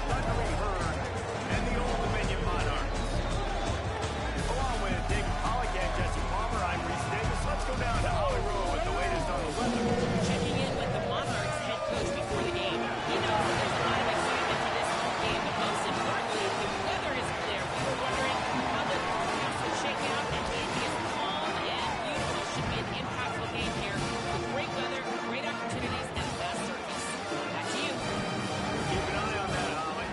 Thundering Herd and the Old Dominion Monarchs. Along with David Pollack and Jesse Palmer, I'm Reese Davis. Let's go down to Holly Rowe with the latest on the weather. Checking in with the Monarchs head coach before the game. He knows that there's a lot of excitement to this home game, but most importantly, the weather is clear. We were wondering how the forecast would shake out, and it is calm and beautiful. Should be an impactful game here with great weather, great opportunities, and a fast surface. Back to you. Keep an eye on that, Holly.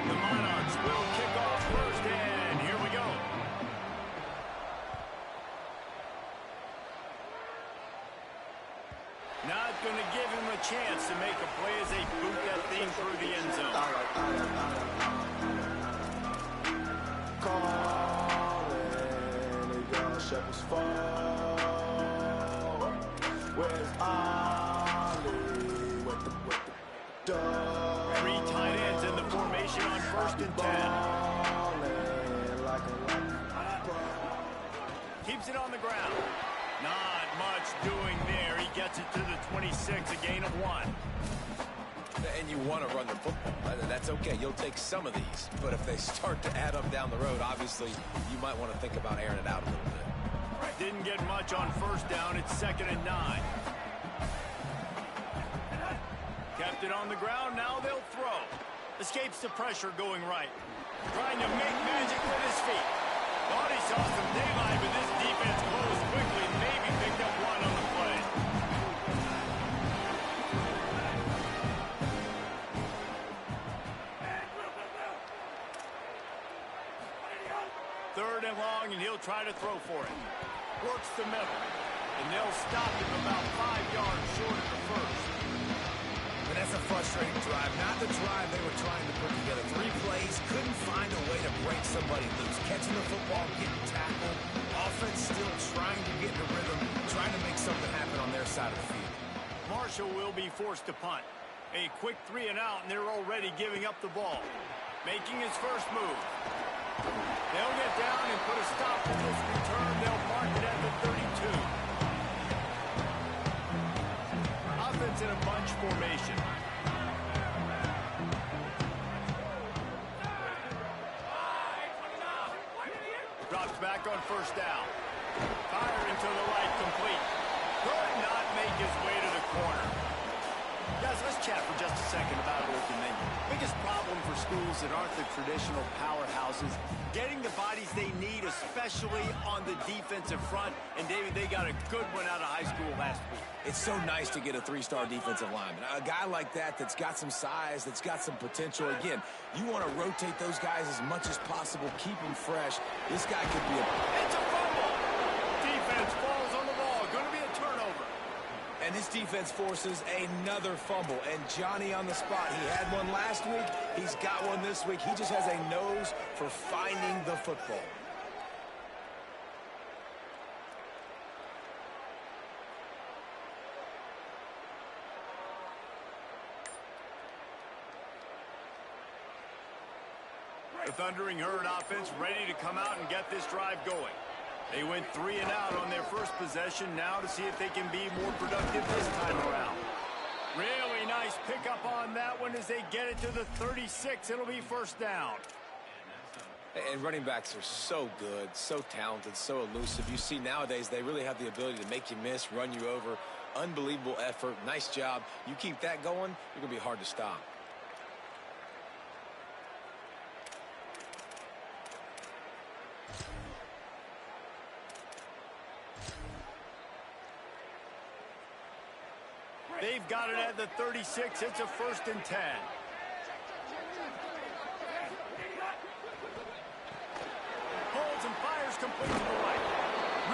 The Monarchs will kick off first, and here we go. Not going to give him a chance to make a play as they boot that thing through the end zone. Calling, y'all shepherds fall. Where's Ollie? With the dog. Three tight ends in the formation on 1st and 10. Keeps it on the ground. Not much doing there. He gets it to the 26, a gain of 1. And you want to run the football. That's okay. You'll take some of these. But if they start to add up down the road, obviously, you might want to think about airing it out a little bit. Didn't get much on 1st down. It's 2nd and 9. Kept it on the ground. Now they'll throw. Escapes the pressure going right. Trying to make magic with his feet. Thought he saw some daylight, but this defense closed quickly. Maybe picked up 1 on the play. Third and long, and he'll try to throw for it. Works the middle, and they'll stop him about 5 yards short of the first. But that's a frustrating drive. Not the drive they were trying to put together. 3 plays, couldn't find a way to break somebody loose. Catching the football, getting tackled. Offense still trying to get in the rhythm, trying to make something happen on their side of the field. Marshall will be forced to punt. A quick 3 and out, and they're already giving up the ball. Making his first move. They'll get down and put a stop to this return. They'll mark it at the 32. Offense in a bunch formation. Drops back on 1st down. Firing to the right, complete. Could not make his way to the corner. Guys, let's chat for just a second about Old Dominion. Biggest problem for schools that aren't the traditional powerhouses, getting the bodies they need, especially on the defensive front. And, David, they got a good one out of high school last week. It's so nice to get a 3-star defensive lineman. A guy like that's got some size, that's got some potential. Again, you want to rotate those guys as much as possible, keep them fresh. This guy could be It's a fumble! Defense falls on the ball. Going to be a turnover. And this defense forces another fumble. And Johnny on the spot. He had one last week. He's got one this week. He just has a nose for finding the football. The Thundering Herd offense ready to come out and get this drive going. They went 3 and out on their first possession, now to see if they can be more productive this time around. Really nice pickup on that one as they get it to the 36. It'll be 1st down. And running backs are so good, so talented, so elusive. You see nowadays they really have the ability to make you miss, run you over. Unbelievable effort. Nice job. You keep that going, you're going to be hard to stop. They've got it at the 36. It's a 1st and 10. Holds and fires complete to the right.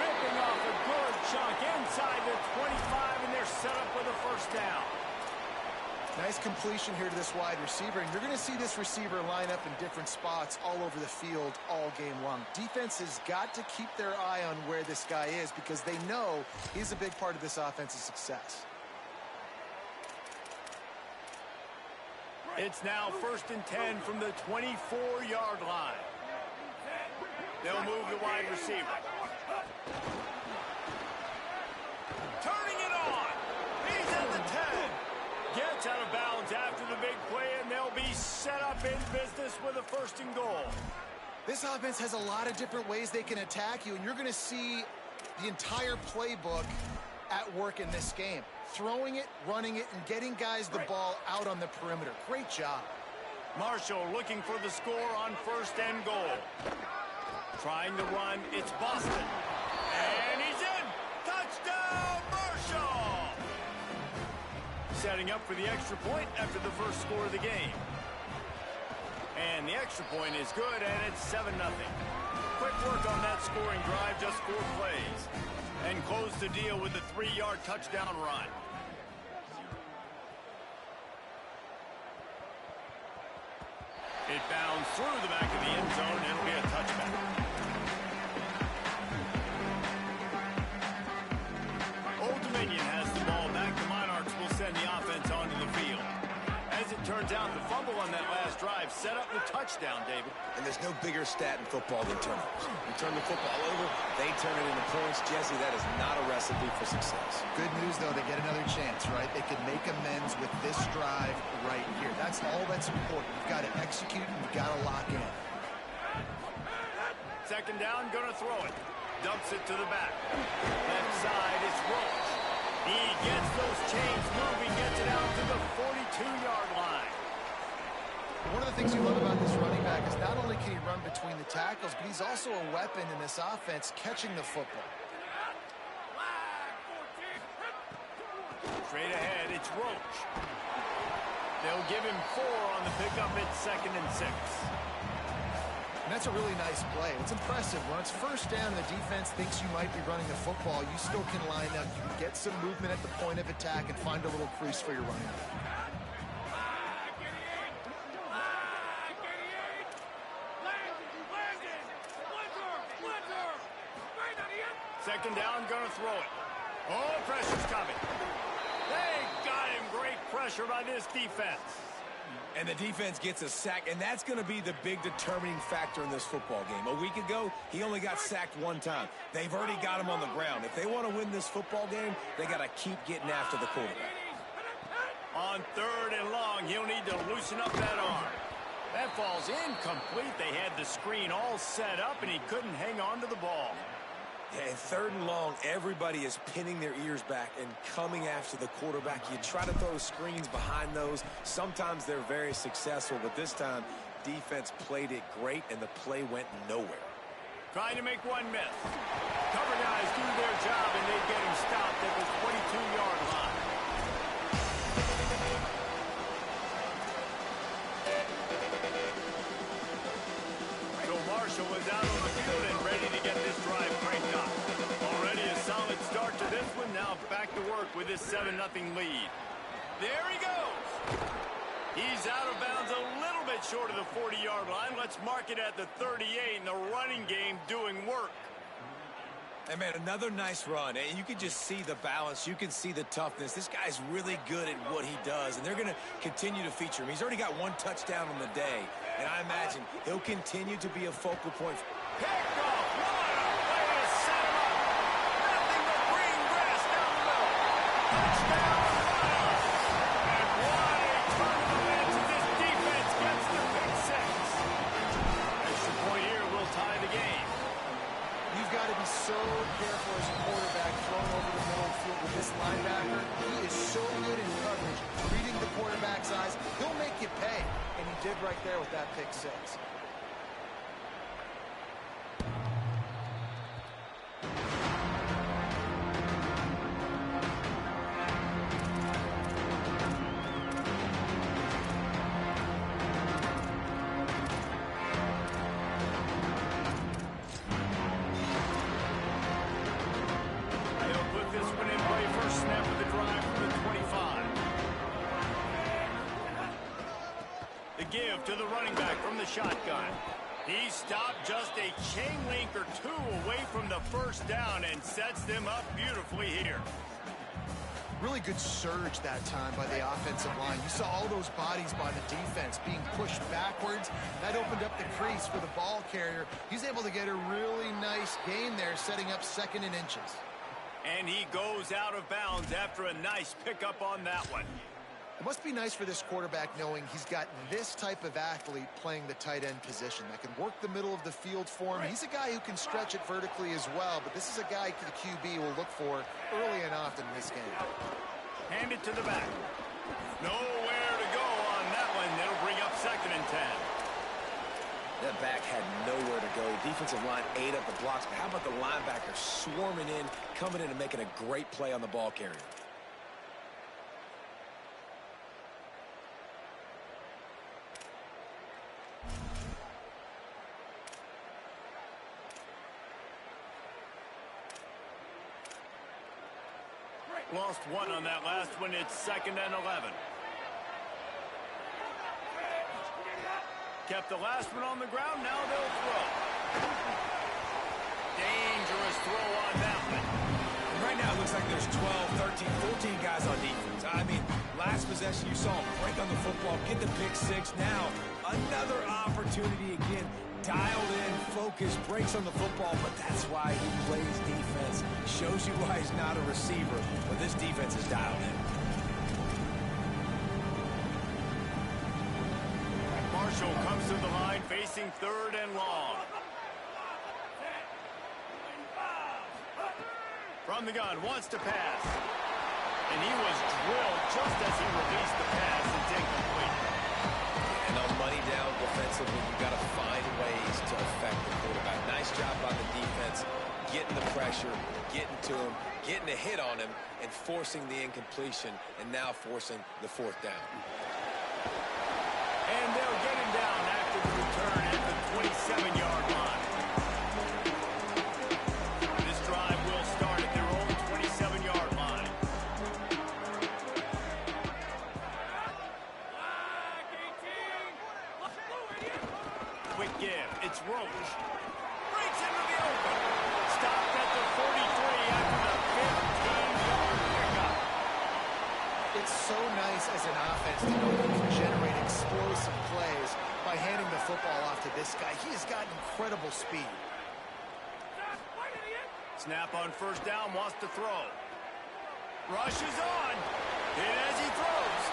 Ripping off a good chunk inside the 25, and they're set up with a 1st down. Nice completion here to this wide receiver, and you're going to see this receiver line up in different spots all over the field all game long. Defense has got to keep their eye on where this guy is because they know he's a big part of this offense's success. It's now 1st and 10 from the 24-yard line. They'll move the wide receiver. Turning it on. He's at the 10. Gets out of bounds after the big play, and they'll be set up in business with a 1st and goal. This offense has a lot of different ways they can attack you, and you're going to see the entire playbook at work in this game. Throwing it, running it, and getting guys the ball out on the perimeter. Great job. Marshall looking for the score on 1st and goal. Trying to run, it's Boston. And he's in! Touchdown, Marshall! Setting up for the extra point after the first score of the game. And the extra point is good, and it's 7-0. Quick work on that scoring drive, just 4 plays. And close the deal with the 3-yard touchdown run. It bounds through the back of the end zone, and it'll be a touchback. Old Dominion has the ball back. The Monarchs will send the offense onto the field. As it turns out, the fumble on that last drive set up the touchdown, David. And there's no bigger stat in football than turnovers. You turn the football over, they turn it into points. Jesse, that is not a recipe for success. Good news, though, they get another chance, right? They can make amends with this drive right here. That's all that's important. You've got to execute, and you've got to lock in. 2nd down, gonna throw it. Dumps it to the back. Left side, it's Roach. He gets those chains moving, gets it out to the 42-yard line. One of the things you love about this running back is not only can he run between the tackles, but he's also a weapon in this offense catching the football. Straight ahead, it's Roach. They'll give him 4 on the pickup. It's 2nd and 6. And that's a really nice play. It's impressive. When it's 1st down and the defense thinks you might be running the football, you still can line up. You can get some movement at the point of attack and find a little crease for your running back. 2nd down, gonna throw it. Oh, pressure's coming. They got him. Great pressure by this defense. And the defense gets a sack, and that's going to be the big determining factor in this football game. A week ago, he only got sacked 1 time. They've already got him on the ground. If they want to win this football game, they got to keep getting after the quarterback. On 3rd and long, he'll need to loosen up that arm. That falls incomplete. They had the screen all set up, and he couldn't hang on to the ball. Yeah, and 3rd and long, everybody is pinning their ears back and coming after the quarterback. You try to throw screens behind those. Sometimes they're very successful, but this time, defense played it great, and the play went nowhere. Trying to make one miss. Cover guys do their job, and they get him stopped at the 22-yard line. So Marshall was out on the field and ready to get this drive cranked up. Already a solid start to this one. Now back to work with this 7-0 lead. There he goes. He's out of bounds a little bit short of the 40-yard line. Let's mark it at the 38, and the running game doing work. And, man, another nice run. And you can just see the balance. You can see the toughness. This guy's really good at what he does, and they're going to continue to feature him. He's already got 1 touchdown on the day, and I imagine he'll continue to be a focal point. Picked off. What a way to set him up. Nothing but green grass down the middle. Touchdown, Miles. And what a turn of events as this defense gets the big 6. Extra point here will tie the game. You've got to be so careful as a quarterback throwing over the middle of the field with this linebacker. He is so good in coverage, reading the quarterback's eyes. He'll make you pay, and he did right there with that pick 6. Give to the running back from the shotgun. He stopped just a chain link or 2 away from the 1st down and sets them up beautifully here. Really good surge that time by the offensive line. You saw all those bodies by the defense being pushed backwards. That opened up the crease for the ball carrier. He's able to get a really nice gain there, setting up 2nd and inches. And he goes out of bounds after a nice pickup on that one. It must be nice for this quarterback knowing he's got this type of athlete playing the tight end position that can work the middle of the field for him. He's a guy who can stretch it vertically as well, but this is a guy the QB will look for early and often in this game. Hand it to the back. Nowhere to go on that one. It'll bring up 2nd and 10. That back had nowhere to go. Defensive line ate up the blocks, but how about the linebacker swarming in, coming in and making a great play on the ball carrier? Lost one on that last one. It's 2nd and 11. Kept the last one on the ground. Now they'll throw. Dangerous throw on that one. And right now it looks like there's 12, 13, 14 guys on defense. I mean, last possession you saw him break on the football, get the pick 6. Now another opportunity again. Dialed in, focused, breaks on the football, but that's why he plays defense. Shows you why he's not a receiver, but this defense is dialed in. Marshall comes to the line facing 3rd and long. From the gun, wants to pass. And he was drilled just as he released the pass. It's incomplete. And on money down defensively, you got to find ways to affect the quarterback. Nice job by the defense, getting the pressure, getting to him, getting a hit on him, and forcing the incompletion, and now forcing the 4th down. And they'll get him down after the return at the 27-yard line. This drive will start at their own 27-yard line. Quick give. It's Roach. Breaks into the open. Stopped at the 43 after the 15-yard pickup. It's so nice as an offense to know you can generate explosive plays by handing the football off to this guy. He has got incredible speed. Snap on 1st down, wants to throw. Rushes on. Hit as he throws.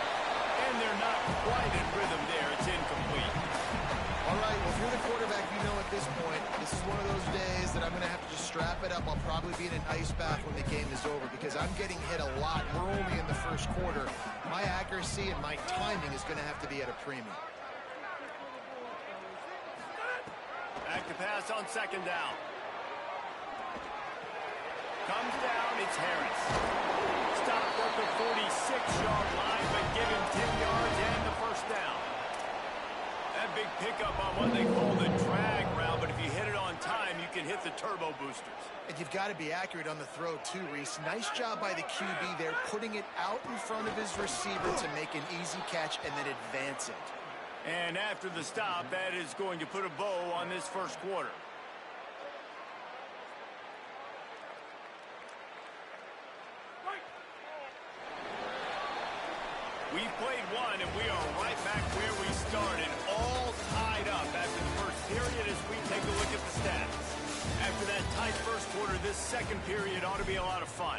And they're not quite in rhythm there. It's incomplete. All right, well, if you're the quarterback, you know at this point, this is one of those days that I'm going to have to just strap it up. I'll probably be in an ice bath when the game is over because I'm getting hit a lot. We're only in the 1st quarter. My accuracy and my timing is going to have to be at a premium. Back to pass on 2nd down. Comes down, it's Harris. Stopped at the 46-yard line, but give him 10 yards and the 1st down. That big pickup on what they call the drag route, but if you hit it on time, you can hit the turbo boosters. And you've got to be accurate on the throw too, Reese. Nice job by the QB there, putting it out in front of his receiver to make an easy catch and then advance it. And after the stop, that is going to put a bow on this 1st quarter. We've played one, and we are right back where we started, all tied up after the 1st period as we take a look at the stats. After that tight 1st quarter, this 2nd period ought to be a lot of fun.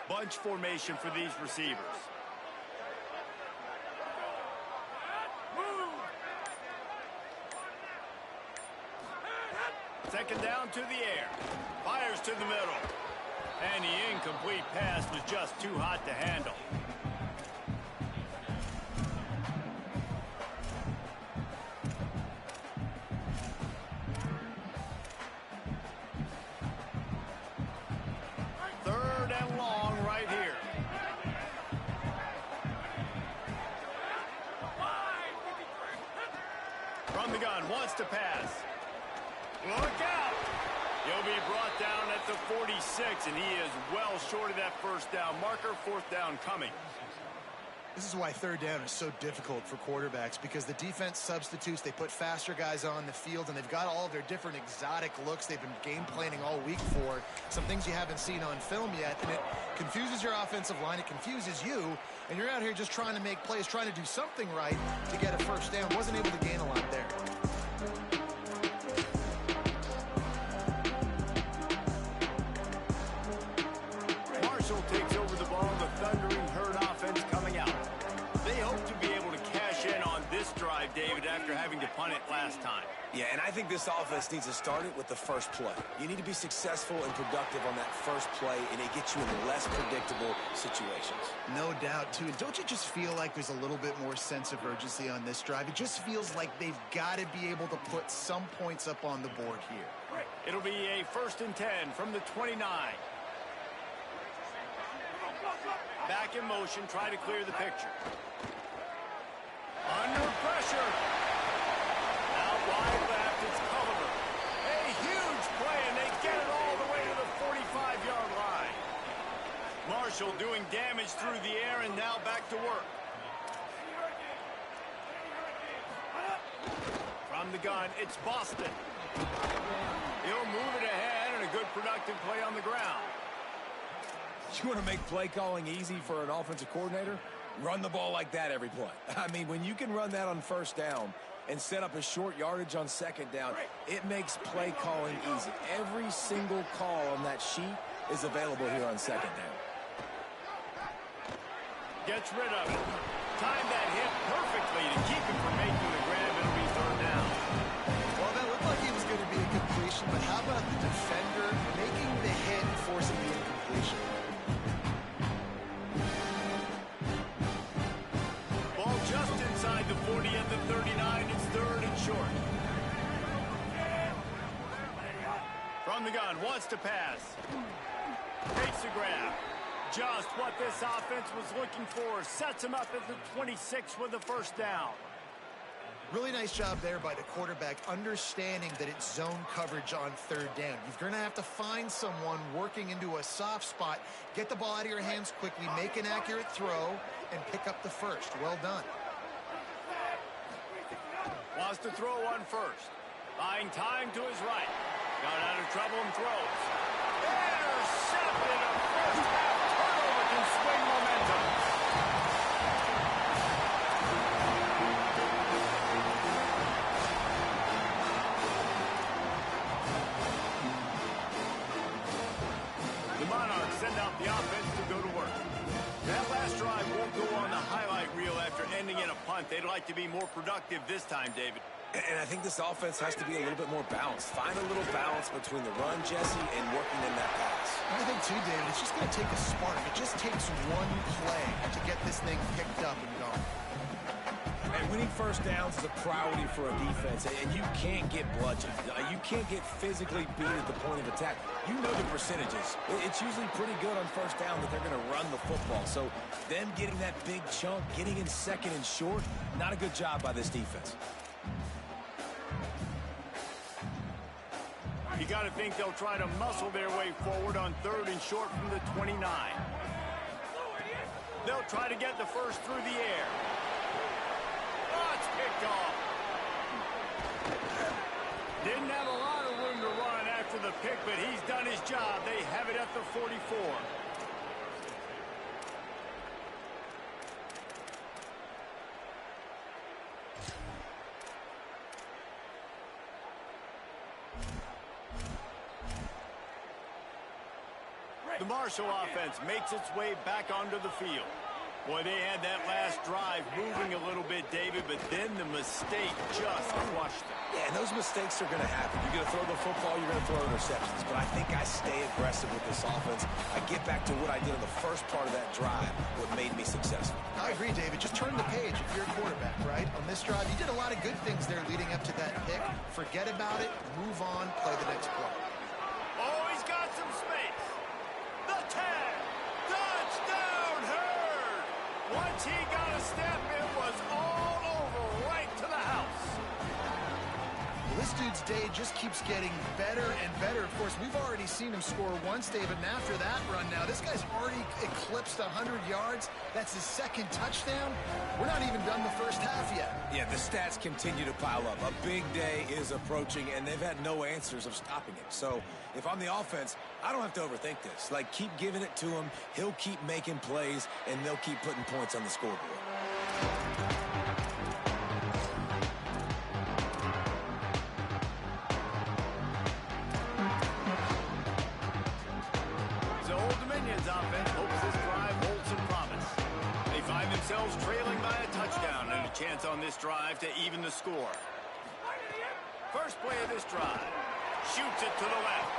Bunch formation for these receivers. 2nd down to the air. Fires to the middle. And the incomplete pass was just too hot to handle. Third and long right here. From the gun, wants to pass. Look out! He'll be brought down at the 46, and he is well short of that 1st down marker. 4th down coming. This is why third down is so difficult for quarterbacks, because the defense substitutes, they put faster guys on the field, and they've got all of their different exotic looks they've been game planning all week for, some things you haven't seen on film yet, and it confuses your offensive line, it confuses you, and you're out here just trying to make plays, trying to do something right to get a first down. Wasn't able to gain a lot there. Marshall takes over the ball, the thundering herd offense coming out. They hope to be able to cash in on this drive, David, after having to punt it last time. Yeah, and I think this offense needs to start it with the first play. You need to be successful and productive on that first play, and it gets you in less predictable situations. No doubt, too. And don't you just feel like there's a little bit more sense of urgency on this drive? It just feels like they've got to be able to put some points up on the board here. It'll be a 1st and 10 from the 29. Back in motion, try to clear the picture. Under pressure. Out wide left, it's Culliver. A huge play, and they get it all the way to the 45-yard line. Marshall doing damage through the air, and now back to work. From the gun, it's Boston. He'll move it ahead, and a good productive play on the ground. You want to make play calling easy for an offensive coordinator? Run the ball like that every play. I mean, when you can run that on first down and set up a short yardage on second down, it makes play calling easy. Every single call on that sheet is available here on second down. Gets rid of it. Timed that hit perfectly to keep him from making the grab. It'll be third down. Well, that looked like it was going to be a completion, but how about the defender making the hit and forcing the incompletion? Ball just inside the 40 at the 39. It's 3rd and short. From the gun, wants to pass. Takes the grab. Just what this offense was looking for. Sets him up at the 26 with the first down. Really nice job there by the quarterback, understanding that it's zone coverage on third down. You're going to have to find someone working into a soft spot, get the ball out of your hands quickly, make an accurate throw, and pick up the first. Well done. Wants to throw one first. Buying time to his right. Got out of trouble and throws. Intercepted. A first half turnover can swing momentum. The Monarchs send out the offense to go to work. That last drive won't go on the highlight reel after ending in a punt. They'd like to be more productive this time, David. And I think this offense has to be a little bit more balanced. Find a little balance between the run, Jesse, and working in that pass. I think, too, David, it's just going to take a spark. It just takes one play to get this thing picked up and gone. And winning first downs is a priority for a defense, and you can't get bludgeoned. You can't get physically beat at the point of attack. You know the percentages. It's usually pretty good on first down that they're going to run the football. So them getting that big chunk, getting in second and short, not a good job by this defense. You got to think they'll try to muscle their way forward on 3rd and short from the 29. They'll try to get the first through the air. Oh, it's picked off. Didn't have a lot of room to run after the pick, but he's done his job. They have it at the 44. The Marshall offense makes its way back onto the field. Boy, they had that last drive moving a little bit, David, but then the mistake just crushed them. Yeah, and those mistakes are going to happen. You're going to throw the football, you're going to throw interceptions. But I think I stay aggressive with this offense. I get back to what I did in the first part of that drive, what made me successful. I agree, David. Just turn the page if you're a quarterback, right? On this drive, you did a lot of good things there leading up to that pick. Forget about it, move on, play the next play. Oh, he's got some space. The tag. Touchdown, Herd. Once he got a step, it was all over right to the house. Well, this dude's day just keeps getting better and better. Of course, we've already seen him score once, David, and after that run now, this guy's already eclipsed 100 yards. That's his second touchdown. We're not even done the first half yet. Yeah, the stats continue to pile up. A big day is approaching, and they've had no answers of stopping it. So if I'm the offense, I don't have to overthink this. Like, keep giving it to him. He'll keep making plays, and they'll keep putting points on the scoreboard. Offense hopes this drive holds some promise. They find themselves trailing by a touchdown and a chance on this drive to even the score. First play of this drive. Shoots it to the left.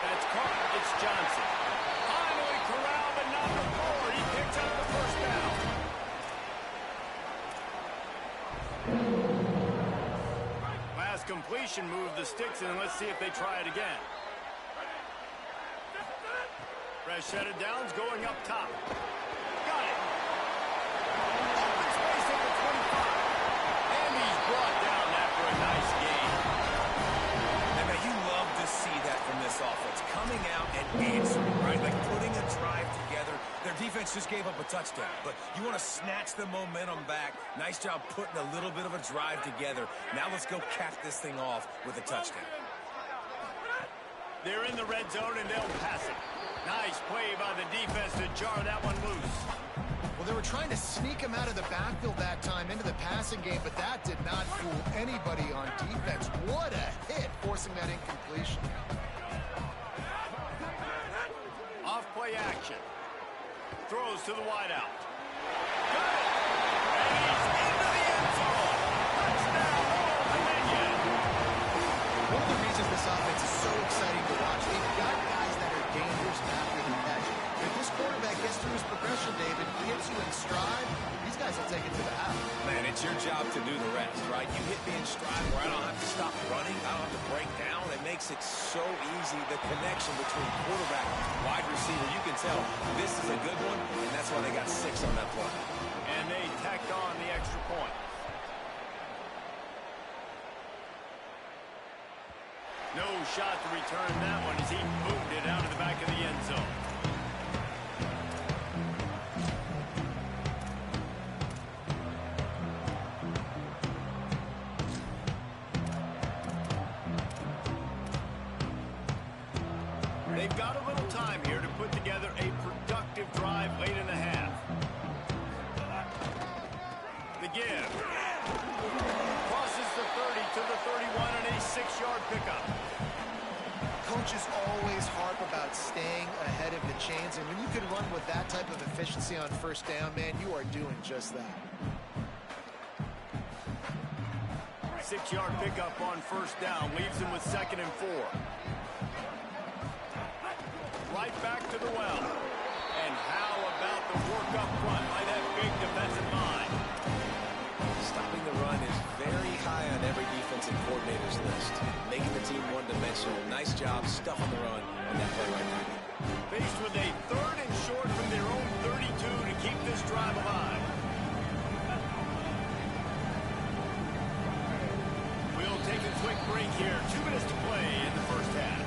That's caught. It's Johnson. Finally corralled, but not before. He picks up the first down. Last completion moved the sticks in. Let's see if they try it again. Fresh set of downs going up top. Got it. Open space at the 25. And he's brought down after a nice gain. And man, you love to see that from this offense. Coming out and answering, right? Like putting a drive together. Their defense just gave up a touchdown. But you want to snatch the momentum back. Nice job putting a little bit of a drive together. Now let's go cap this thing off with a touchdown. They're in the red zone and they'll pass it. Nice play by the defense to jar that one loose. Well, they were trying to sneak him out of the backfield that time into the passing game, but that did not fool anybody on defense. What a hit, forcing that incompletion. Off play action. Throws to the wideout. Got it! And he's into the end zone. Touchdown, Old Dominion. One of the reasons this offense is so exciting to watch, they've got guys that are dangerous after the catch. If this quarterback gets through his progression, David, hits you in stride, these guys will take it to the house. Man, it's your job to do the rest, right? You hit me in stride where I don't have to stop running. I don't have to break down. It makes it so easy. The connection between quarterback and wide receiver, you can tell this is a good one, and that's why they got 6 on that play. And they tacked on the extra point. No shot to return that one as he moved it out of the back of the end zone. They've got a little time here to put together a productive drive late in the half. The give. Crosses the 30 to the 31 and a 6-yard pickup. Coaches always harp about staying ahead of the chains, and when you can run with that type of efficiency on first down, man, you are doing just that. 6-yard pickup on first down leaves him with 2nd and 4. Right back to the well. And how about the work up front by that big defensive line? Stopping the run is very high on every defensive coordinator's list. Making the team one-dimensional. Nice job stuffing the run on that play right there. Faced with a 3rd and short from their own 32 to keep this drive alive. We'll take a quick break here. 2 minutes to play in the first half.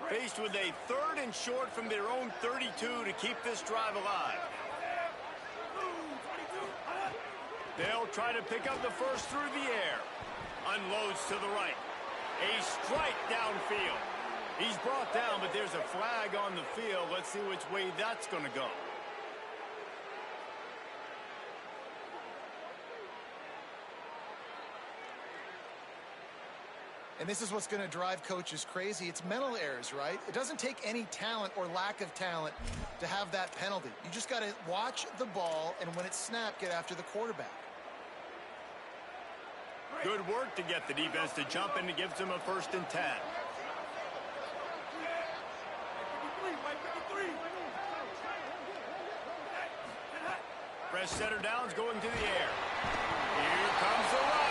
Faced with a 3rd and short from their own 32 to keep this drive alive. They'll try to pick up the first through the air. Unloads to the right. A strike downfield. He's brought down, but there's a flag on the field. Let's see which way that's going to go. And this is what's going to drive coaches crazy. It's mental errors, right? It doesn't take any talent or lack of talent to have that penalty. You just got to watch the ball, and when it's snapped, get after the quarterback. Good work to get the defense to jump in and gives them a 1st and 10. Fresh setter downs going to the air. Here comes the run.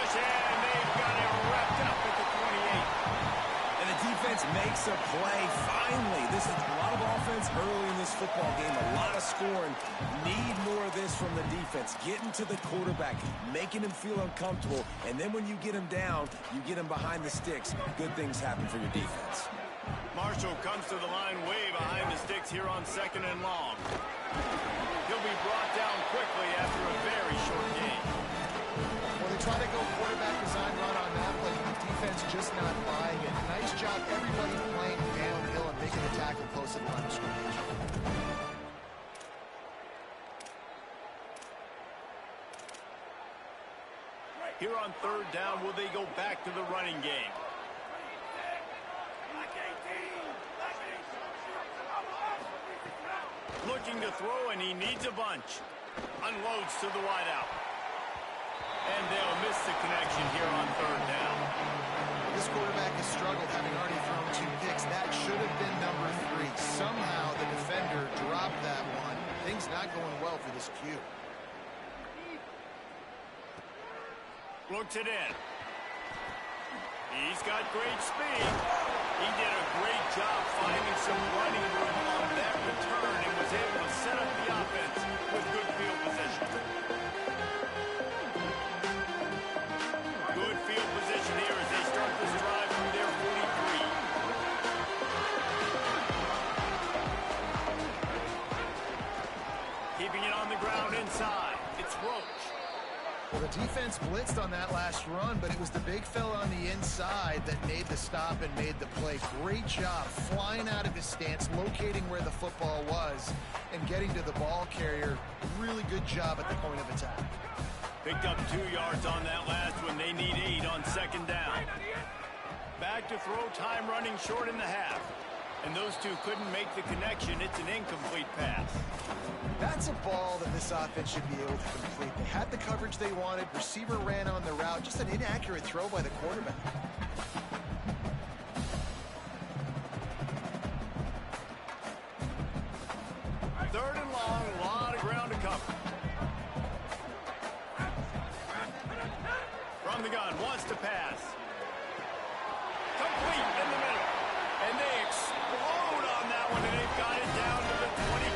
makes a play. Finally, this is a lot of offense early in this football game, a lot of scoring. Need more of this from the defense. Getting to the quarterback, making him feel uncomfortable, and then when you get him down, you get him behind the sticks. Good things happen for your defense. Marshall comes to the line way behind the sticks here on 2nd and long. He'll be brought down quickly after a very short game. Well, they try to go quarterback design run on that, but the defense just not buying it. Nice job, everybody playing downhill and making the tackle close to the line of scrimmage. Here on 3rd down, will they go back to the running game? Looking to throw, and he needs a bunch. Unloads to the wideout. And they'll miss the connection here on 3rd down. This quarterback has struggled, having already thrown 2 picks. That should have been number 3. Somehow the defender dropped that one. Things not going well for this Q. Looks it in. He's got great speed. He did a great job finding some running room on that return and was able to set up the offense with good field position. Good field position here as they start this drive from their 43. Keeping it on the ground inside. It's Roach. Well, the defense blitzed on that last run, but it was the big fella on the inside that made the stop and made the play. Great job flying out of his stance, locating where the football was, and getting to the ball carrier. Really good job at the point of attack. Picked up 2 yards on that last one. They need 8 on 2nd down. Back to throw, time running short in the half. And those two couldn't make the connection. It's an incomplete pass. That's a ball that this offense should be able to complete. They had the coverage they wanted. Receiver ran on the route. Just an inaccurate throw by the quarterback. Third and long, a lot of ground to cover. From the gun, wants to pass. Complete in the middle. And they explode on that one, and they've got it down to the 22.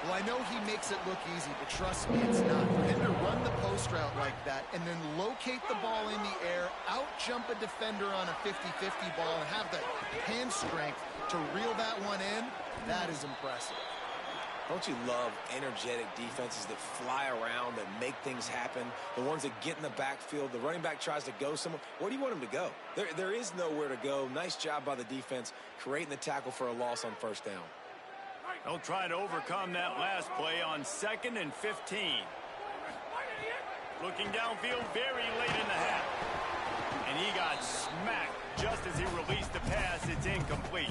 Well, I know he makes it look easy, but trust me, it's not. For him to run the post route like that and then locate the ball in the air, out-jump a defender on a 50-50 ball, and have the hand strength to reel that one in, that is impressive. Don't you love energetic defenses that fly around, that make things happen? The ones that get in the backfield, the running back tries to go somewhere. Where do you want him to go? There is nowhere to go. Nice job by the defense creating the tackle for a loss on 1st down. They'll try to overcome that last play on 2nd and 15. Looking downfield very late in the half. And he got smacked just as he released the pass. It's incomplete.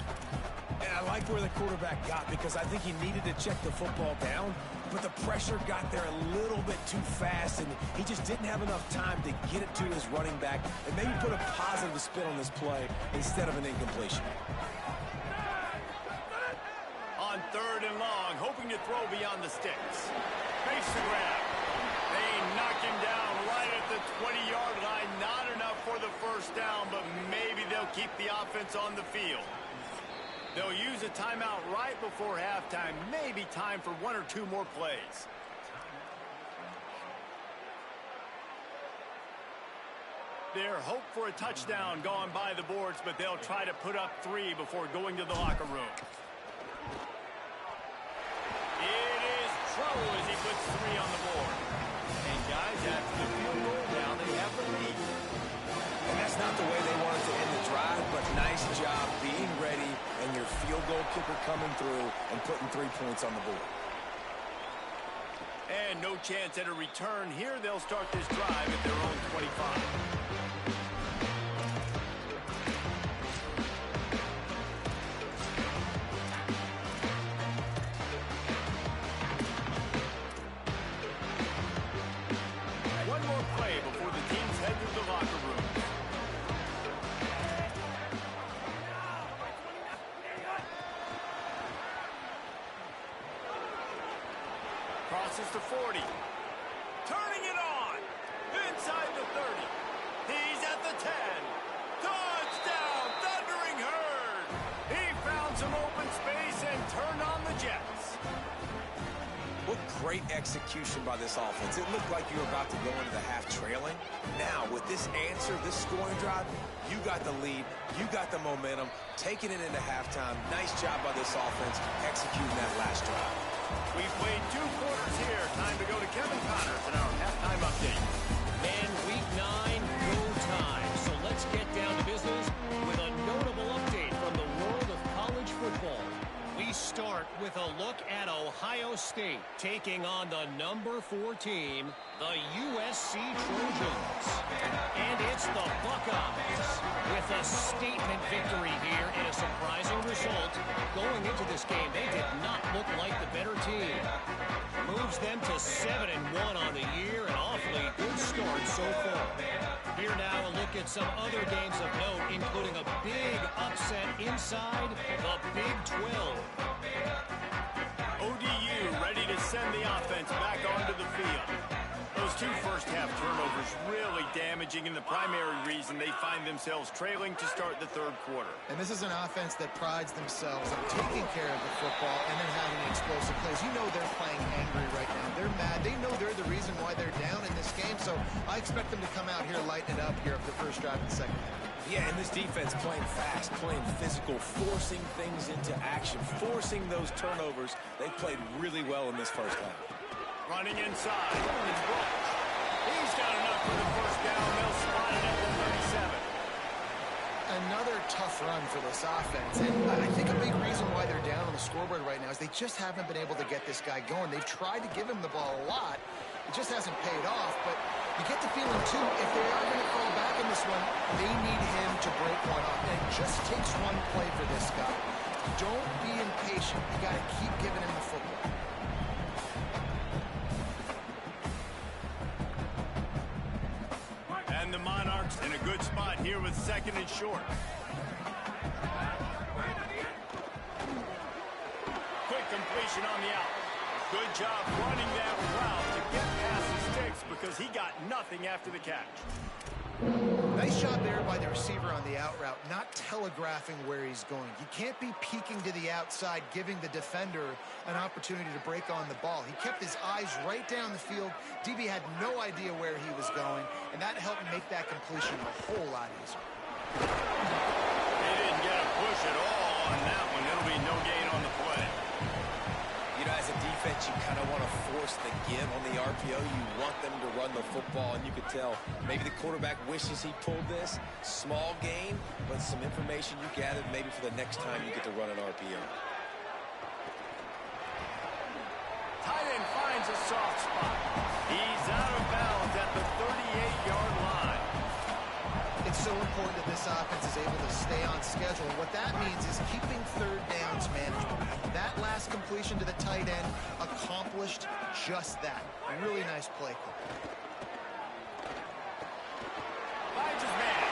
And I like where the quarterback got because I think he needed to check the football down, but the pressure got there a little bit too fast, and he just didn't have enough time to get it to his running back and maybe put a positive spin on this play instead of an incompletion. On 3rd and long, hoping to throw beyond the sticks. Makes the grab. They knock him down right at the 20-yard line. Not enough for the 1st down, but maybe they'll keep the offense on the field. They'll use a timeout right before halftime. Maybe time for 1 or 2 more plays. Their hope for a touchdown gone by the boards, but they'll try to put up 3 before going to the locker room. It is trouble as he puts 3 on the board. And guys, after the field goal, now they have the lead. And that's not the way they wanted to end the drive, but nice job being ready and your field goal kicker coming through and putting 3 points on the board. And no chance at a return here. They'll start this drive at their own 25. Crosses to 40. Turning it on. Great execution by this offense. It looked like you were about to go into the half trailing. Now, with this answer, this scoring drive, you got the lead, you got the momentum, taking it into halftime. Nice job by this offense executing that last drive. We've played 2 quarters here. Time to go to Kevin Connors in our halftime update. And week 9, go time. So let's get down to business with a notable update from the world of college football. We start with a look at Ohio State taking on the number 4 team, the USC Trojans. And it's the Buckeyes with a statement victory here and a surprising result. Going into this game, they did not look like the better team. Moves them to 7-1 on the year, an awfully good start so far. Here now a look at some other games of note, including a big upset inside the Big 12. ODU ready to send the offense back onto the field. Those 2 first-half turnovers really damaging, and the primary reason they find themselves trailing to start the 3rd quarter. And this is an offense that prides themselves on taking care of the football and then having explosive plays. You know they're playing angry right now. They're mad. They know they're the reason why they're down in this game, so I expect them to come out here, lighten it up here for the first drive and second half. Yeah, and this defense playing fast, playing physical, forcing things into action, forcing those turnovers. They played really well in this first half. Running inside. It's Roach. He's got enough for the first down. They'll spot it at the 37. Another tough run for this offense, and I think a big reason why they're down on the scoreboard right now is they just haven't been able to get this guy going. They've tried to give him the ball a lot. It just hasn't paid off, but you get the feeling, too, if they are going to fall back in this one, they need him to break one off. And it just takes one play for this guy. Don't be impatient. You got to keep giving him the football. And the Monarchs in a good spot here with 2nd and short. Quick completion on the out. Good job running that route to get past the sticks because he got nothing after the catch. Nice job there by the receiver on the out route, not telegraphing where he's going. You can't be peeking to the outside, giving the defender an opportunity to break on the ball. He kept his eyes right down the field. DB had no idea where he was going, and that helped make that completion a whole lot easier. They didn't get a push at all on that one. It'll be no gain on the play. You know, as a defense, you kind of want to force the give on the RPO. You want them to run the football, and you could tell maybe the quarterback wishes he pulled this. Small game, but some information you gathered maybe for the next time you get to run an RPO. Tight end finds a soft spot. He's out of bounds at the 38-yard line. It's so important that this offense is able to stay on schedule. What that means is keeping 3rd downs manageable. That last completion to the tight end accomplished just that. A really nice play call. Finds his man.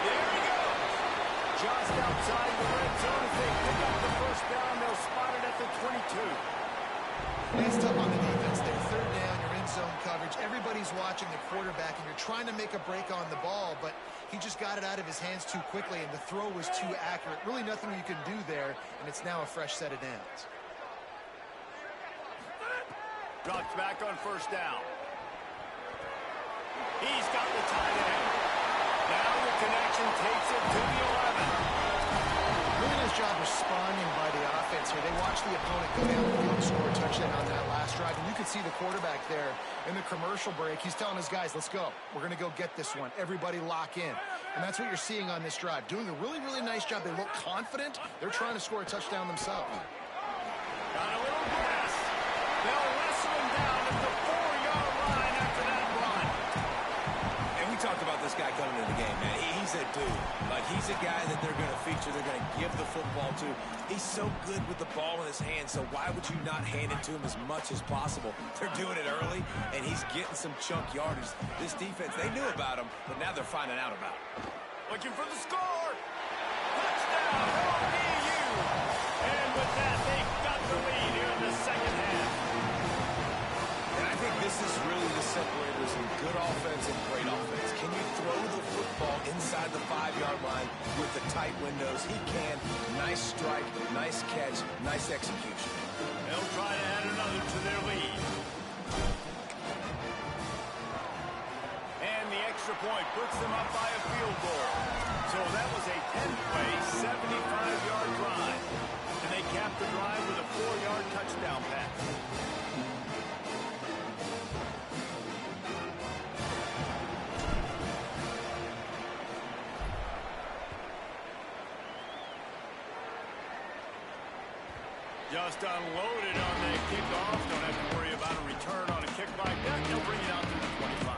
There he goes. Just outside the red zone. If they pick up the first down, they'll spot it at the 22. It's tough on the defense there. 3rd down, you're in zone coverage. Everybody's watching the quarterback, and you're trying to make a break on the ball, but he just got it out of his hands too quickly, and the throw was too accurate. Really nothing you can do there, and it's now a fresh set of downs. Drops back on first down. He's got the tight end. Now the connection takes it to the 11. Really nice job responding by the offense here. They watched the opponent go down the field and score a touchdown on that last drive. And you can see the quarterback there in the commercial break. He's telling his guys, let's go. We're going to go get this one. Everybody lock in. And that's what you're seeing on this drive. Doing a really, really nice job. They look confident. They're trying to score a touchdown themselves. Got a little gas. They'll wrestle him down at the 4-yard line after that run. And we talked about this guy coming into the game, man. He's a dude. Like, he's a guy that they're going to feature, they're going to give the football to. He's so good with the ball in his hands, so why would you not hand it to him as much as possible? They're doing it early, and he's getting some chunk yardage. This defense, they knew about him, but now they're finding out about him. Looking for the score. Touchdown, ODU. And with that, they've got the lead here in the second half. And I think this is really the separators in good offense and great offense. Can you throw the football inside the 5-yard line with the tight windows? He can. Nice strike, nice catch, nice execution. They'll try to add another to their lead. the extra point puts them up by a field goal. So that was a 10-play, 75-yard drive. And they capped the drive with a 4-yard touchdown pass. Just unloaded on the kickoff. Don't have to worry about a return on a kick like that. They'll bring it out to the 25.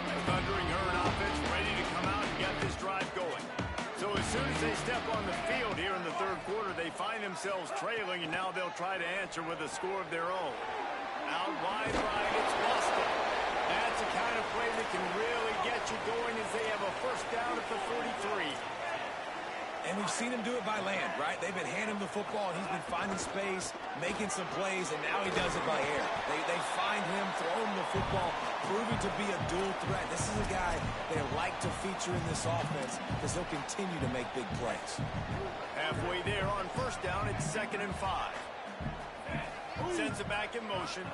A thundering herd offense ready to come out and get this drive going. So as soon as they step on the field here in the third quarter, they find themselves trailing, and now they'll try to answer with a score of their own. Out wide right, it's Boston. That's the kind of play that can really get you going as they have a first down at the 43. And we've seen him do it by land, right? They've been handing him the football, and he's been finding space, making some plays, and now he does it by air. They find him, throw him the football, proving to be a dual threat. This is a guy they like to feature in this offense because he'll continue to make big plays. Halfway there on first down, it's 2nd and 5. Sends it back in motion.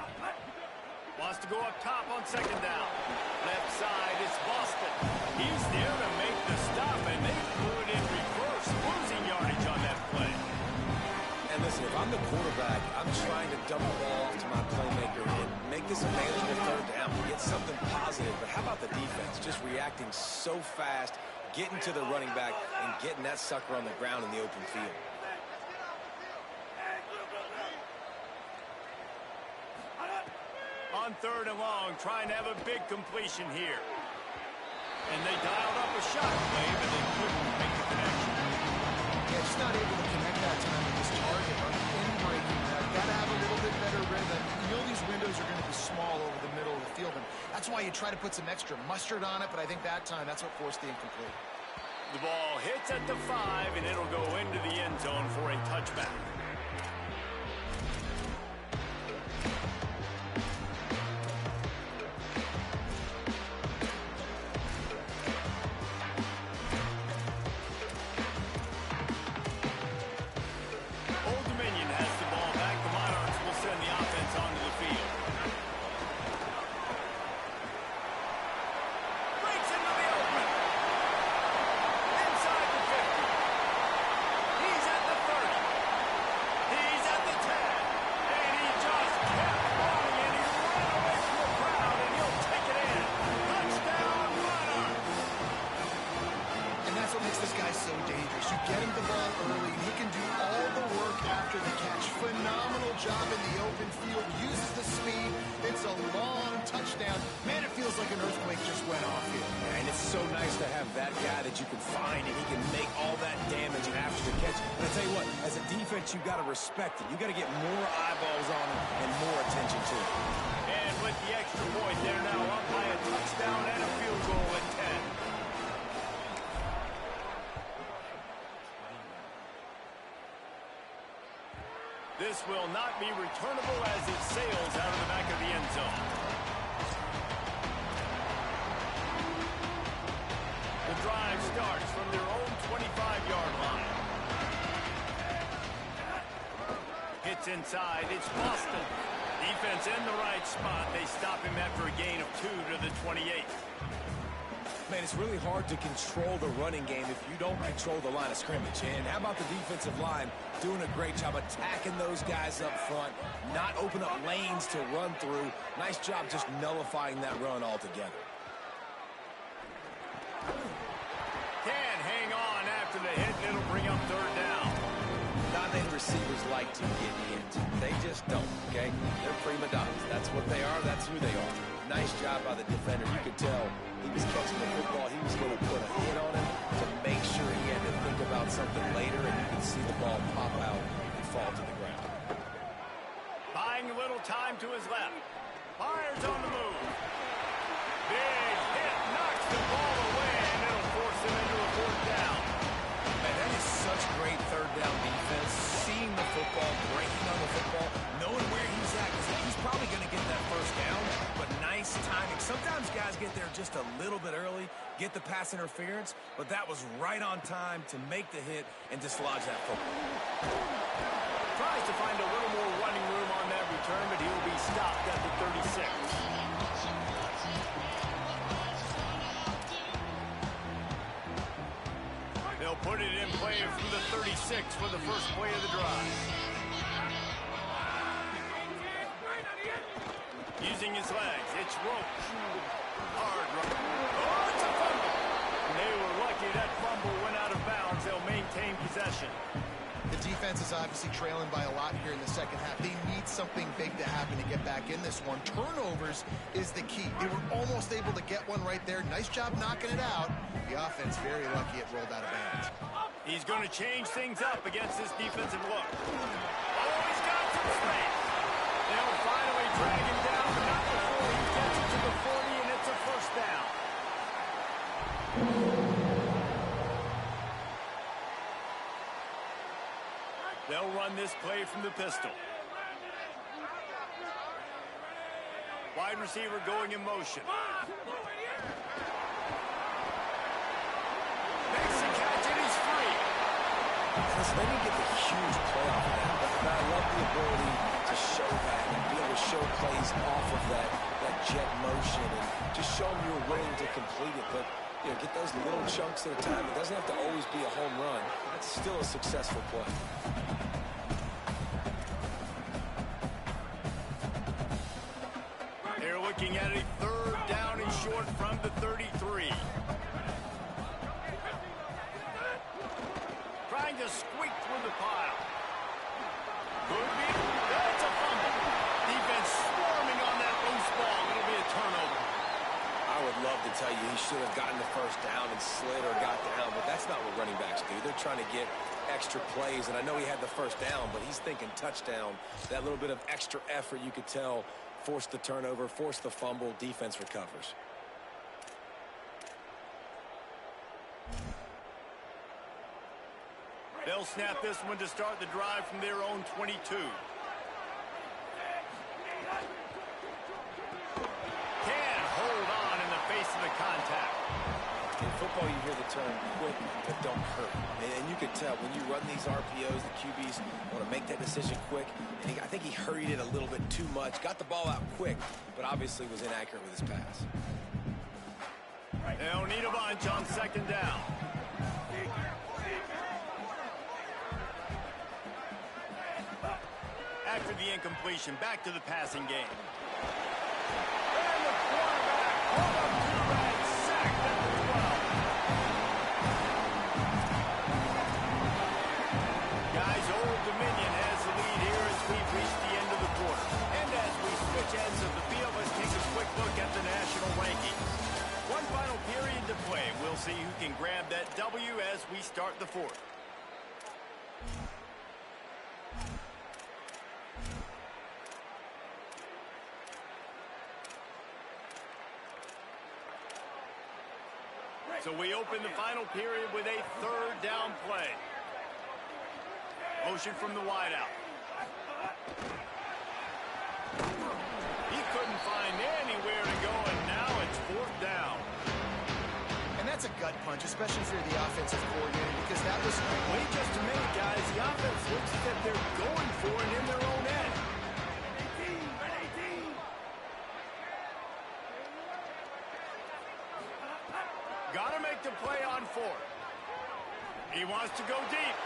Wants to go up top on 2nd down. Left side, it's Boston. He's there to make the stop, and they threw it in reverse, losing yardage on that play. And listen, if I'm the quarterback, I'm trying to dump the ball off to my playmaker and make this a manageable third down, get something positive. But how about the defense? Just reacting so fast, getting to the running back, and getting that sucker on the ground in the open field. On 3rd and long, trying to have a big completion here. And they dialed up a shot play, but they couldn't make the connection. Yeah, just not able to connect that time with this target on the in-breaking route. Got to have a little bit better rhythm. You know these windows are going to be small over the middle of the field, and that's why you try to put some extra mustard on it, but I think that time, that's what forced the incomplete. The ball hits at the 5, and it'll go into the end zone for a touchback. Job in the open field, uses the speed. It's a long touchdown. Man, it feels like an earthquake just went off here. And it's so nice to have that guy that you can find, and he can make all that damage after the catch. But I tell you what, as a defense, you've got to respect it. You've got to get more eyeballs on him and more attention to it. And with the extra point, they're now up by a touchdown and a field goal at 10. This will not be returnable as it sails out of the back of the end zone. The drive starts from their own 25-yard line. Hits inside. It's Boston. Defense in the right spot. They stop him after a gain of 2 to the 28. Man, it's really hard to control the running game if you don't control the line of scrimmage. And how about the defensive line doing a great job attacking those guys up front, not open up lanes to run through. Nice job just nullifying that run altogether. Can hang on after the hit, and it'll bring up 3rd down. Not many receivers like to get hit. They just don't, okay? They're prima donnas. That's what they are. That's who they are. Nice job by the defender. You could tell he was catching the football. He was going to put a hit on him to make sure he had to think about something later, and you can see the ball pop out and fall to the ground. Buying a little time to his left. Fires on the move. Big hit, knocks the ball away, and it'll force him into a 4th down. Man, that is such great 3rd down defense. Seeing the football, breaking on the football, knowing where he's at, because he's probably going to get that 1st down, but nice timing. Sometimes guys get there just a little bit early, get the pass interference, but that was right on time to make the hit and dislodge that football. Tries to find a little more running room on mix for the first play of the drive. Using his legs, it's Roach. Hard run. Oh, it's a fumble. They were lucky that fumble went out of bounds. They'll maintain possession. The defense is obviously trailing by a lot here in the second half. They need something big to happen to get back in this one. Turnovers is the key. They were almost able to get one right there. Nice job knocking it out. The offense very lucky it rolled out of bounds. He's going to change things up against this defensive look. Oh, he's got some space. They'll finally drag him down, but not before he gets it to the 40, and it's a first down. They'll run this play from the pistol. Wide receiver going in motion. Makes the catch, and he's free. Listen, they didn't get the huge play off of that, but I love the ability to show that and be able to show plays off of that jet motion and just show them you're willing to complete it. But you know, get those little chunks at a time. It doesn't have to always be a home run. It's still a successful play. They're looking at a third down and short from the 33. Trying to squeak through the pile. Could be. That's a fumble. Defense swarming on that loose ball. It'll be a turnover. I would love to tell you he should have gotten the first down and slid or got down, but that's not what running backs do. They're trying to get extra plays, and I know he had the first down, but he's thinking touchdown. That little bit of extra effort, you could tell, forced the turnover, forced the fumble, defense recovers. They'll snap this one to start the drive from their own 22. Can't hold on in the face of the contact. In football, you hear the term quick but don't hurt. And you can tell when you run these RPOs, the QBs want to make that decision quick. And I think he hurried it a little bit too much. Got the ball out quick, but obviously was inaccurate with his pass. They'll need a bunch on second down. After the incompletion, back to the passing game. And the quarterback pulled up two-back, sacked at the 12. Guys, Old Dominion has the lead here as we've reached the end of the quarter. And as we switch ends of the field, let's take a quick look at the national rankings. One final period to play. We'll see who can grab that W as we start the fourth. So we open the final period with a third down play. Motion from the wideout. He couldn't find anywhere to go, and now it's fourth down. And that's a gut punch, especially if you're the offensive coordinator, because that was... Wait just a minute, guys. The offense looks as if they're going for it in their own end. Got to make the play on fourth. He wants to go deep.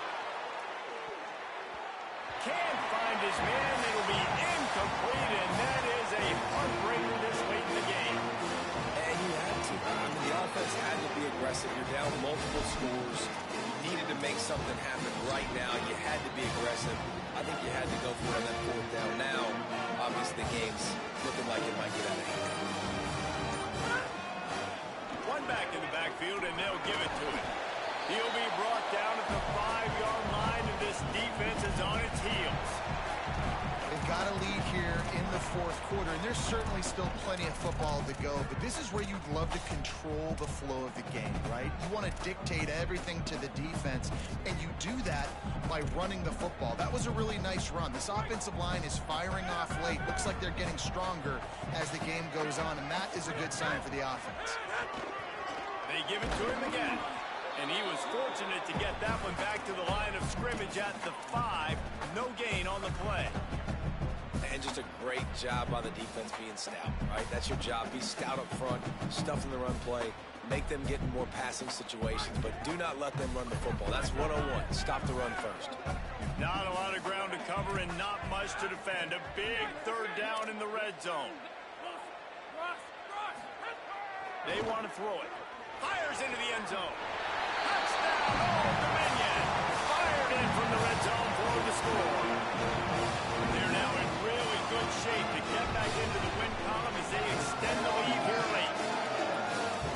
Can't find his man. It'll be incomplete, and that is a heartbreaker this late in the game. And you had to. I mean, the offense had to be aggressive. You're down multiple scores. You needed to make something happen right now. You had to be aggressive. I think you had to go for it on that fourth down. Now, obviously, the game's looking like it might get out of hand. One back in the backfield, and they'll give it to him. He'll be brought down at the 5-yard line, and this defense is on its heels. They've got a lead here in the fourth quarter, and there's certainly still plenty of football to go, but this is where you'd love to control the flow of the game, right? You want to dictate everything to the defense, and you do that by running the football. That was a really nice run. This offensive line is firing off late. Looks like they're getting stronger as the game goes on, and that is a good sign for the offense. They give it to him again, and he was fortunate to get that one back to the line of scrimmage at the 5. No gain on the play. And just a great job by the defense being stout, right? That's your job. Be stout up front, stuff in the run play. Make them get in more passing situations, but do not let them run the football. That's 101. Stop the run first. Not a lot of ground to cover and not much to defend. A big third down in the red zone. They want to throw it. Fires into the end zone. Touchdown, Old Dominion. Fired in from the red zone for the score. They're now in really good shape to get back into the win column as they extend the lead here late.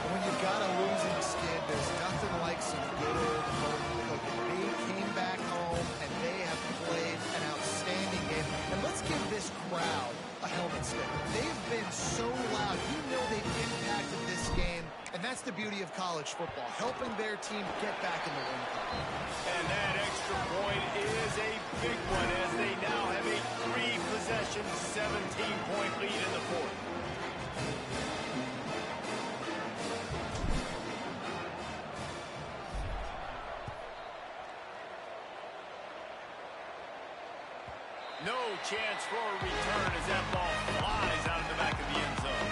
When you got a losing skid, there's nothing like some good old home cooking. They came back home, and they have played an outstanding game. And let's give this crowd a helmet stick. They've been so loud. You know they've impacted this game, and that's the beauty of college football, helping their team get back in the win column. And that extra point is a big one as they now have a 3-possession, 17-point lead in the fourth. No chance for a return as that ball flies out of the back of the end zone.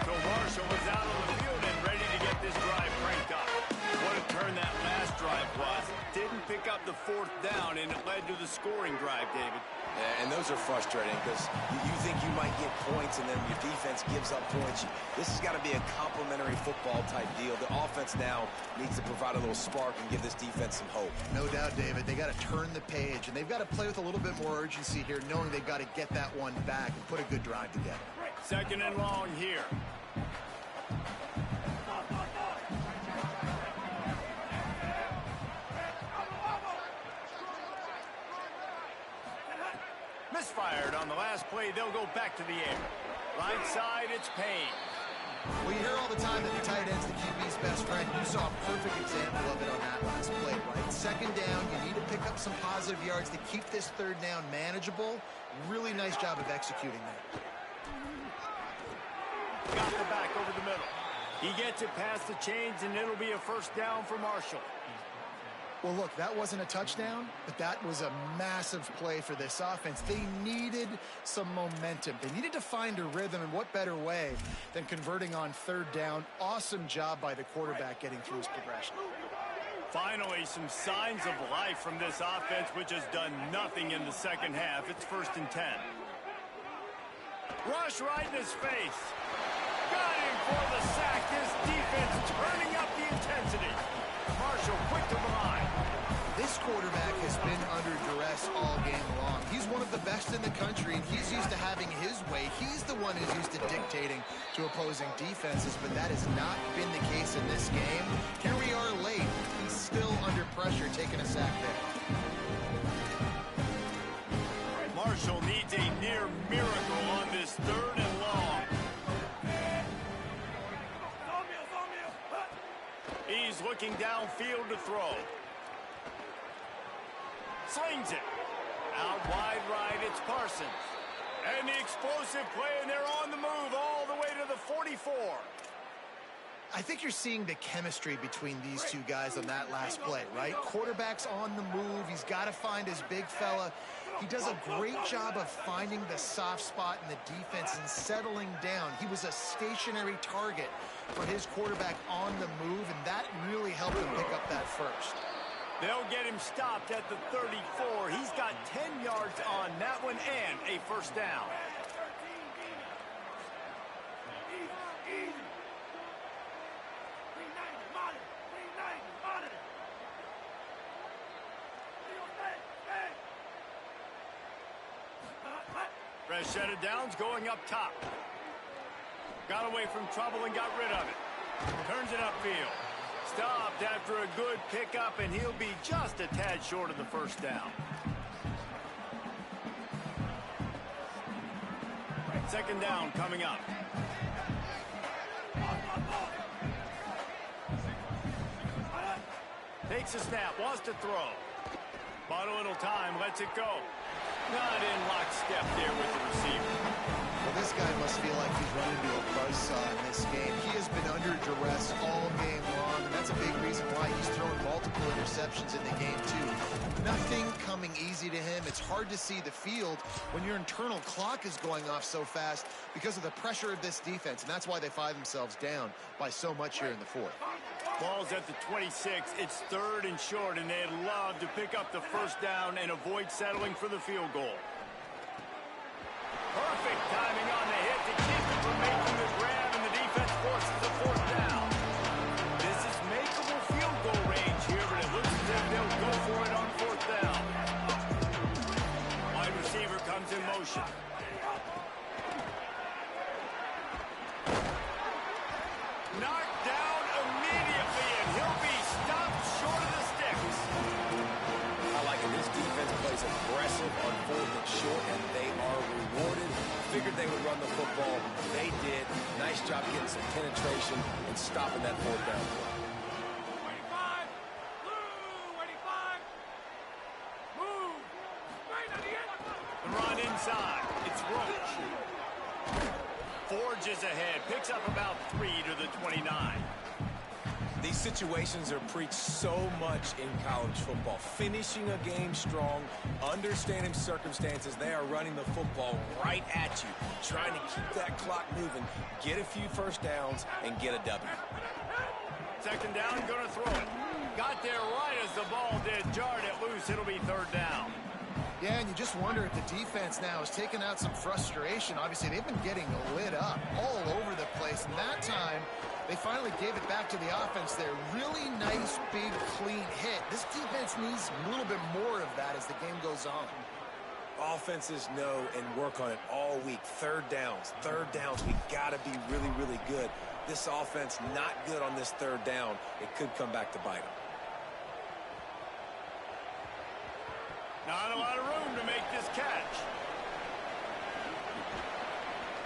So Marshall was out on the field and ready to get this drive cranked up. What a turn that last drive was. Didn't pick up the fourth down, and it led to the scoring drive, David. Yeah, and those are frustrating because you think you might get points and then your defense gives up points. This has got to be a complementary football type deal. The offense now needs to provide a little spark and give this defense some hope. No doubt, David. They got to turn the page, and they've got to play with a little bit more urgency here, knowing they've got to get that one back and put a good drive together. Second and long here. Misfired on the last play. They'll go back to the air. Right side, it's Payne. Well, you hear all the time that the tight end's the QB's best friend. You saw a perfect example of it on that last play, right? Second down, you need to pick up some positive yards to keep this third down manageable. Really nice job of executing that. Got the back over the middle. He gets it past the chains, and it'll be a first down for Marshall. Well, look, that wasn't a touchdown, but that was a massive play for this offense. They needed some momentum. They needed to find a rhythm, and what better way than converting on third down. Awesome job by the quarterback getting through his progression. Finally, some signs of life from this offense, which has done nothing in the second half. It's 1st and 10. Rush right in his face. Got him for the sack. This defense turning up the intensity. Marshall quick to the line. This quarterback has been under duress all game long. He's one of the best in the country, and he's used to having his way. He's the one who's used to dictating to opposing defenses, but that has not been the case in this game. Here we are late. He's still under pressure, taking a sack there. Marshall needs a near miracle on this third and long. He's looking downfield to throw. Slings it. Out wide right, it's Parsons. And the explosive play, and they're on the move all the way to the 44. I think you're seeing the chemistry between these two guys on that last play, right? Quarterback's on the move. He's got to find his big fella. He does a great job of finding the soft spot in the defense and settling down. He was a stationary target for his quarterback on the move, and that really helped him pick up that first. They'll get him stopped at the 34. He's got 10 yards on that one and a first down. Fresh set of downs going up top. Got away from trouble and got rid of it. Turns it upfield. Stopped after a good pickup, and he'll be just a tad short of the first down. Second down coming up. Takes a snap, wants to throw. Bought a little time, lets it go. Not in lockstep there with the receiver. Well, this guy must feel like he's run into a buzzsaw in this game. He has been under duress all game long, and that's a big reason why he's thrown multiple interceptions in the game, too. Nothing coming easy to him. It's hard to see the field when your internal clock is going off so fast because of the pressure of this defense, and that's why they find themselves down by so much here in the fourth. Ball's at the 26. It's 3rd and short, and they'd love to pick up the first down and avoid settling for the field goal. Perfect timing on the hit to keep it from making the grab, and the defense forces the 4th down. This is makeable field goal range here, but it looks as if they'll go for it on 4th down. Wide receiver comes in motion. Knocked down immediately, and he'll be stopped short of the sticks. I like it. This defense plays aggressive on 4th and short, and they are rewarded. Figured they would run the football. They did. Nice job getting some penetration and stopping that 4th down. 25, blue, 85, move, right on the end. The run inside. It's Roach. Forges ahead. Picks up about 3 to the 29. These situations are preached so much in college football. Finishing a game strong, understanding circumstances. They are running the football right at you, trying to keep that clock moving, get a few first downs, and get a W. 2nd down, gonna throw it. Got there right as the ball did. Jarred it loose. It'll be 3rd down. Yeah, and you just wonder if the defense now has taken out some frustration. Obviously, they've been getting lit up all over the place, and that time they finally gave it back to the offense there. Really nice, big, clean hit. This defense needs a little bit more of that as the game goes on. Offenses know and work on it all week. 3rd downs. We got to be really, really good. This offense not good on this 3rd down. It could come back to bite them. Not a lot of room to make this catch.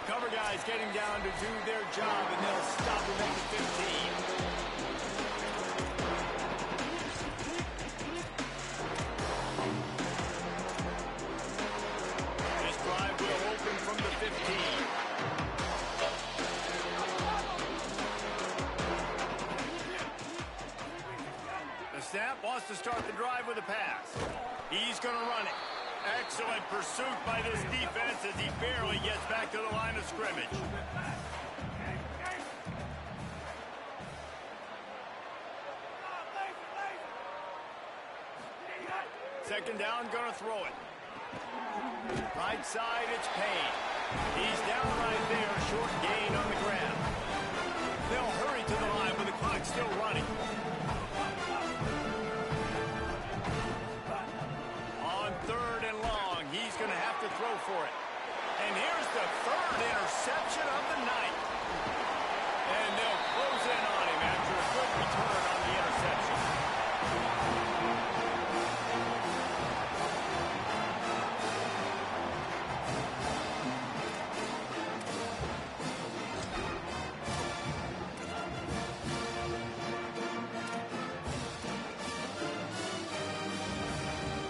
Cover guys getting down to do their job, and they'll stop him at the 15. This drive will open from the 15. The snap wants to start the drive with a pass. He's going to run it. Excellent pursuit by this defense as he barely gets back to the line of scrimmage. Second down, going to throw it. Right side, it's Payne. He's down right there, short gain on the grab. They'll hurry to the line, but the clock's still running. On 3rd and long, he's going to have to throw for it. And here's the 3rd interception of the night. And they'll close in on him after a good return on the interception.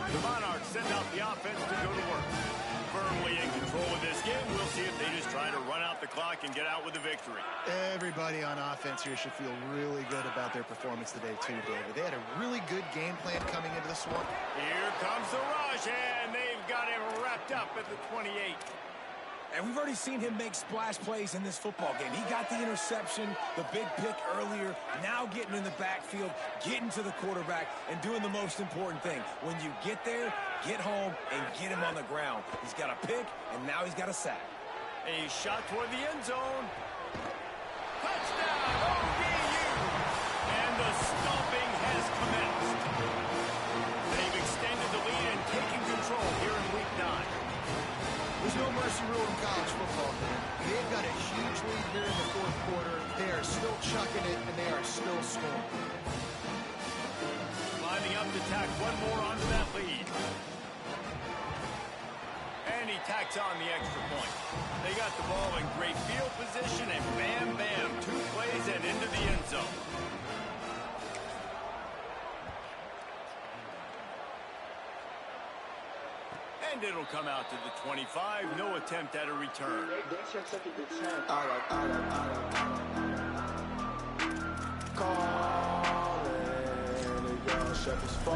The Monarchs send out the offense to go to work. Firmly in control of this game. We'll see if they just try to run out the clock and get out with a victory. Everybody on offense here should feel really good about their performance today, too, David. They had a really good game plan coming into this one. Here comes the rush, and they've got him wrapped up at the 28. And we've already seen him make splash plays in this football game. He got the interception, the big pick earlier, now getting in the backfield, getting to the quarterback, and doing the most important thing. When you get there, get home, and get him on the ground. He's got a pick, and now he's got a sack. A shot toward the end zone. Touchdown, ODU! And the stomping has commenced. They've extended the lead and taken control here in Week 9. There's no mercy rule in college football, man. They've got a huge lead here in the 4th quarter. They are still chucking it, and they are still scoring. Lining up to tack one more onto that lead. And he tacks on the extra point. They got the ball in great field position, and bam, bam, 2 plays and into the end zone. And it'll come out to the 25. No attempt at a return. Calling again. all shepherds fall.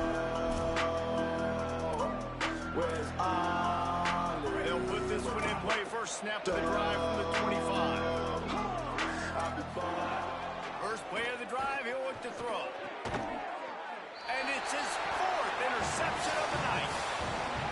Where's Ollie? They'll put this one in play first snap of the drive from the 25. I'll be born. First play of the drive, he'll look to throw. And it's his 4th interception of the night.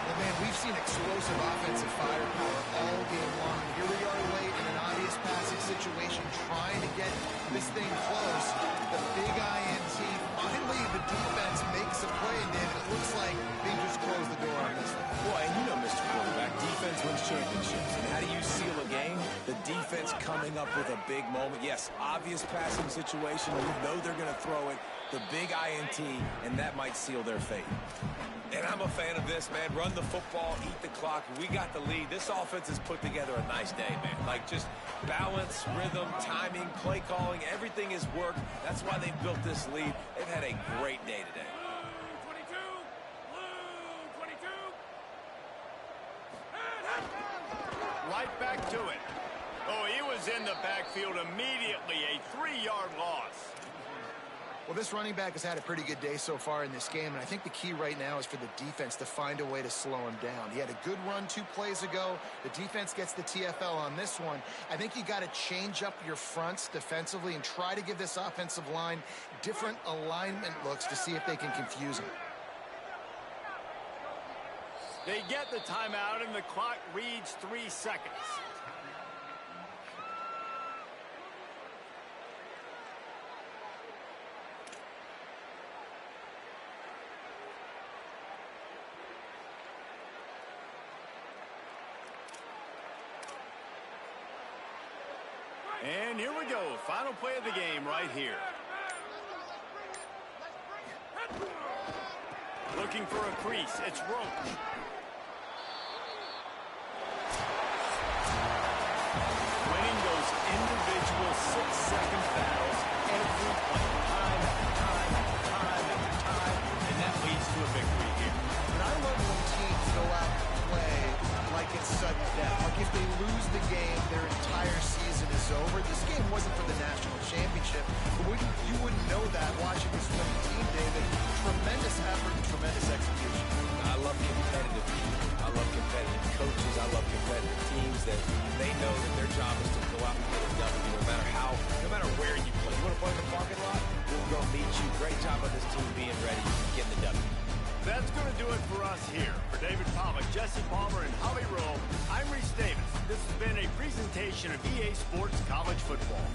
Well, man, we've seen explosive offensive firepower all game long. Here we are late in an obvious passing situation, trying to get this thing close. The big INT. Finally, the defense makes a play, and David, it looks like they just closed the door on this one. Boy, and you know, Mr. Quarterback, defense wins championships. And how do you seal a game? The defense coming up with a big moment. Yes, obvious passing situation. You know they're going to throw it. The big INT, and that might seal their fate. And I'm a fan of this, man. Run the football, eat the clock. We got the lead. This offense has put together a nice day, man. Like, just balance, rhythm, timing, play calling, everything has worked. That's why they've built this lead. They've had a great day today. Right back to it. Oh, he was in the backfield immediately. A 3-yard loss. Well, this running back has had a pretty good day so far in this game, and I think the key right now is for the defense to find a way to slow him down. He had a good run 2 plays ago. The defense gets the TFL on this one. I think you got to change up your fronts defensively and try to give this offensive line different alignment looks to see if they can confuse him. They get the timeout, and the clock reads 3 seconds. And here we go. Final play of the game right here. Looking for a crease. It's Roach. Winning those individual 6-second battles every play. Time after time after time after time. And that leads to a victory here. And I love when teams go out and play like it's sudden death. Like if they lose the game, their entire season is over. This game wasn't for the national championship, but you wouldn't know that watching this winning team, David. Tremendous effort and tremendous execution. I love competitive people. I love competitive coaches. I love competitive teams that they know that their job is to go out and get a W no matter where you play. You want to play in the parking lot? We'll go meet you. Great job on this team being ready, getting the W. That's going to do it for us here. For David Pollack, Jesse Palmer, and Holly Rowe, I'm Reese Davis. This has been a presentation of EA Sports College Football.